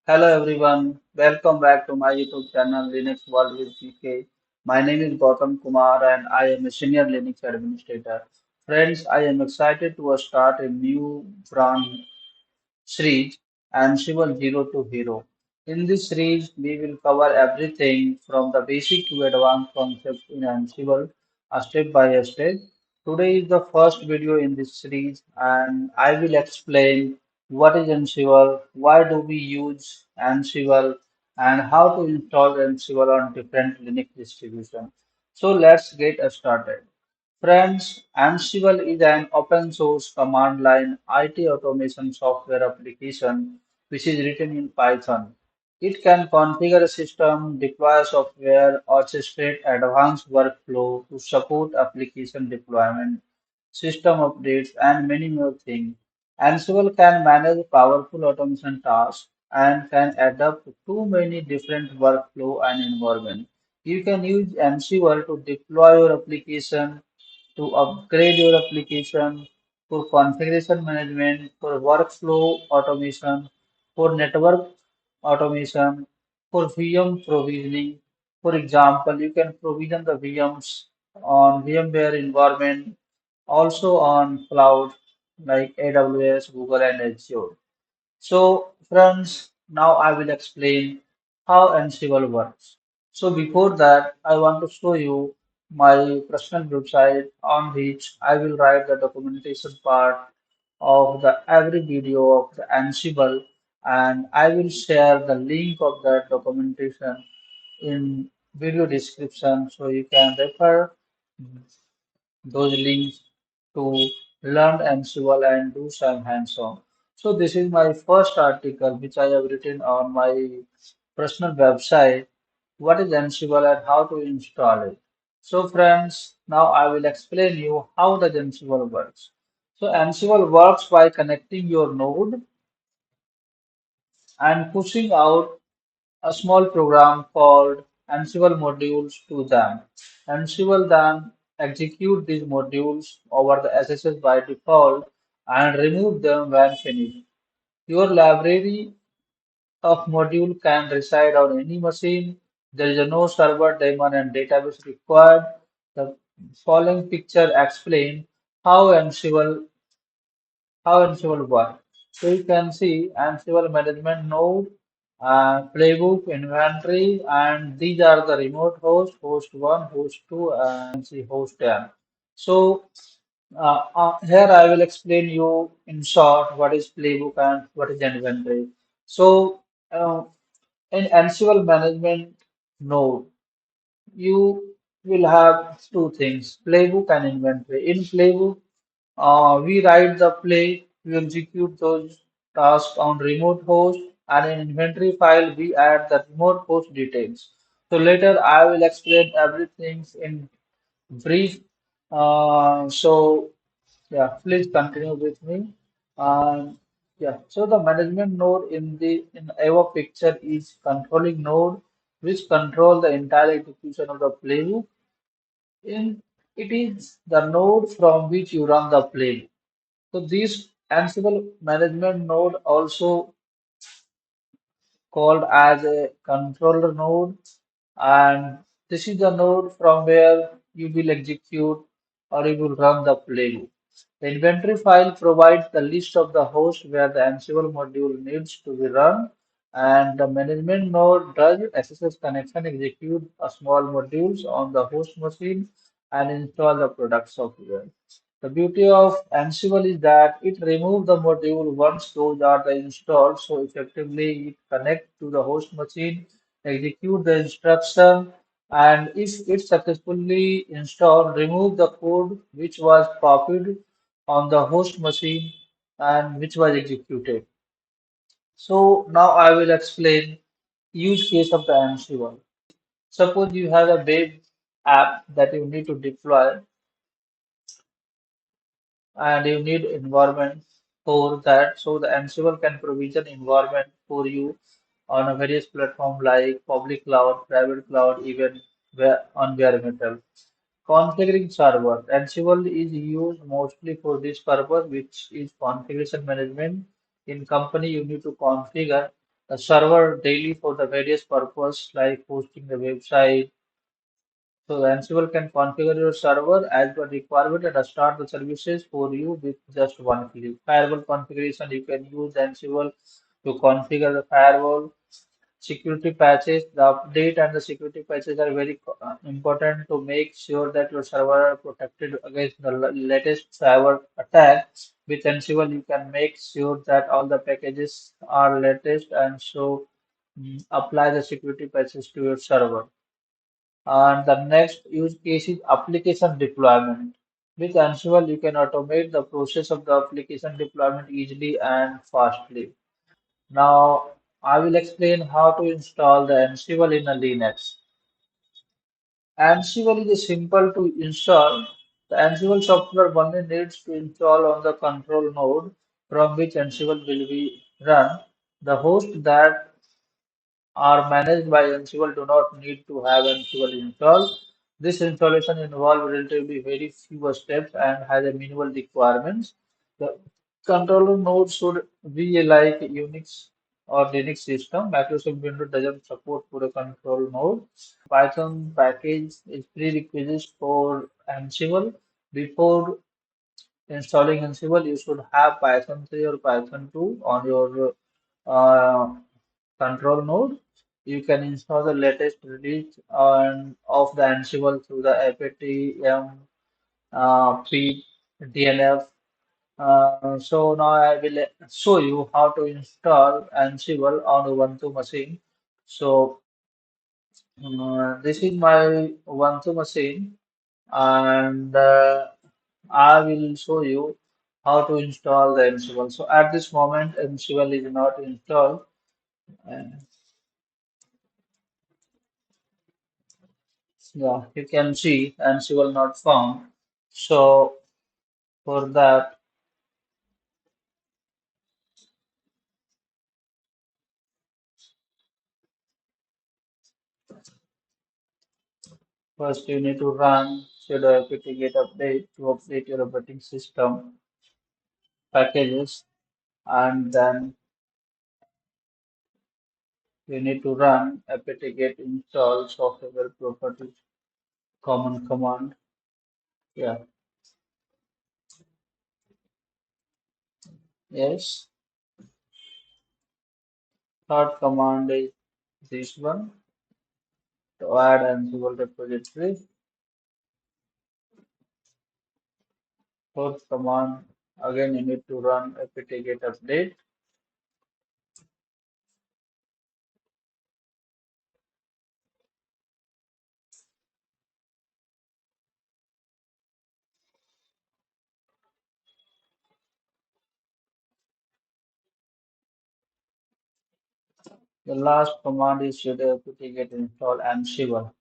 Hello everyone, welcome back to my YouTube channel Linux World with GK. My name is Gautam Kumar and I am a senior Linux administrator. Friends, I am excited to start a new brand series Ansible Zero to Hero. In this series, we will cover everything from the basic to advanced concepts in Ansible, step by step. Today is the first video in this series, and I will explain what is Ansible, why do we use Ansible, and how to install Ansible on different Linux distributions. So let's get started. Friends, Ansible is an open source command line IT automation software application which is written in Python. It can configure a system, deploy software, orchestrate advanced workflow to support application deployment, system updates, and many more things. Ansible can manage powerful automation tasks and can adapt to many different workflow and environment. You can use Ansible to deploy your application, to upgrade your application, for configuration management, for workflow automation, for network automation, for VM provisioning. For example, you can provision the VMs on VMware environment, also on cloud like AWS, Google, and Azure. So, friends, now I will explain how Ansible works. So, before that, I want to show you my personal website on which I will write the documentation part of the every video of the Ansible, and I will share the link of that documentation in video description so you can refer those links to learn Ansible and do some hands-on. So this is my first article which I have written on my personal website. What is Ansible and how to install it? So friends, now I will explain you how the Ansible works. So Ansible works by connecting your node and pushing out a small program called Ansible modules to them. Ansible then execute these modules over the SSH by default and remove them when finished. Your library of module can reside on any machine. There is no server, daemon, and database required. The following picture explains how Ansible work. So you can see Ansible management node, playbook, inventory, and these are the remote host, host 1, host 2, and see host 10. So here I will explain you in short what is playbook and what is inventory. So uh, in Ansible management node, you will have two things, playbook and inventory. In playbook, we write the play, we execute those tasks on remote host, and in inventory file, we add the remote host details. So later I will explain everything in brief. So yeah, please continue with me. Um, yeah, so the management node in our picture is controlling node, which control the entire execution of the playbook. In it is the node from which you run the playbook. So this Ansible management node also called as a controller node, and this is the node from where you will execute or you will run the playbook. The inventory file provides the list of the hosts where the Ansible module needs to be run, and the management node does SSH connection, execute a small modules on the host machine, and install the product software. The beauty of Ansible is that it removes the module once those are the installed, so effectively it connect to the host machine, execute the instruction, and if it successfully installed, remove the code which was copied on the host machine and which was executed. So now I will explain use case of the Ansible. Suppose you have a web app that you need to deploy and you need environment for that. So the Ansible can provision environment for you on a various platform like public cloud, private cloud, even on bare metal. Configuring server. Ansible is used mostly for this purpose, which is configuration management. In company, you need to configure. the server daily for the various purpose like hosting the website. So Ansible can configure your server as per requirement and start the services for you with just one click. Firewall configuration, you can use Ansible to configure the firewall. Security patches, the update and the security patches are very important to make sure that your server are protected against the latest cyber attacks. With Ansible, you can make sure that all the packages are latest and so apply the security patches to your server. And the next use case is application deployment. With Ansible, you can automate the process of the application deployment easily and fastly. Now, I will explain how to install the Ansible in a Linux. Ansible is simple to install. The Ansible software only needs to install on the control node from which Ansible will be run. The host that are managed by Ansible do not need to have Ansible installed. This installation involves relatively very few steps and has a minimal requirements. The controller node should be like Unix or Linux system. Microsoft Windows doesn't support for a control node. Python package is prerequisite for Ansible. Before installing Ansible, you should have Python 3 or Python 2 on your uh, control node. You can install the latest release of the Ansible through the apt-m feed DNF. So now I will show you how to install Ansible on Ubuntu machine. So this is my Ubuntu machine, and I will show you how to install the Ansible. So at this moment, Ansible is not installed. Uh, yeah, you can see Ansible not found. So for that, first you need to run sudo apt-get update to update your operating system packages, and then you need to run apt-get install software properties common command. Yeah, yes. Third command is this one to add Ansible repository. Fourth command, again you need to run apt-get update. The last command is sudo apt-get install Ansible.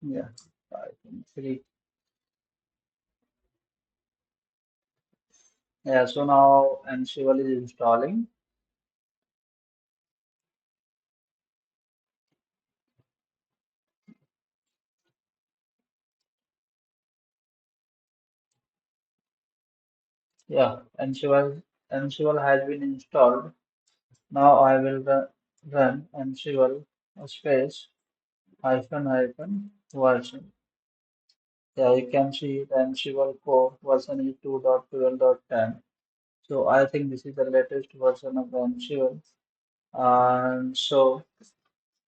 Yeah, I think three. Yeah, so now Ansible is installing. Yeah, Ansible has been installed. Now I will run Ansible space hyphen hyphen version. Yeah, you can see the Ansible core version is 2.12.10. So I think this is the latest version of the Ansible. And so,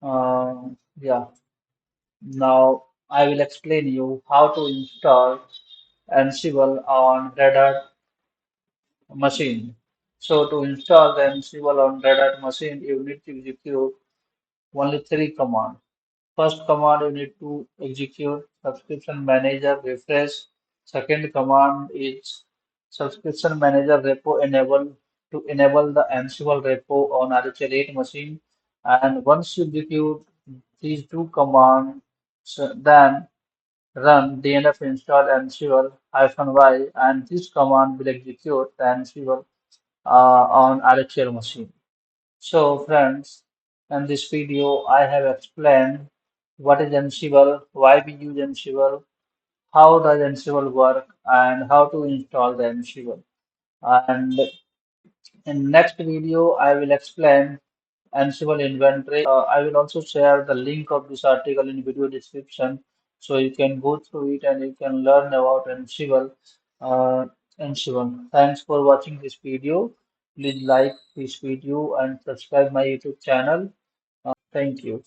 yeah, now I will explain you how to install Ansible on Red Hat machine. So to install the Ansible on Red Hat machine, you need to execute only three commands. First command you need to execute subscription manager refresh. Second command is subscription manager repo enable to enable the Ansible repo on RHEL8 machine. And once you execute these two commands, so then run dnf install Ansible -y, and this command will execute the Ansible on RHEL machine. So friends, In this video, I have explained what is Ansible, why we use Ansible, how does Ansible work, and how to install the Ansible. And in next video, I will explain Ansible inventory. I will also share the link of this article in video description, so you can go through it and you can learn about Ansible. Uh, Ansible. Thanks for watching this video. Please like this video and subscribe my YouTube channel. Thank you.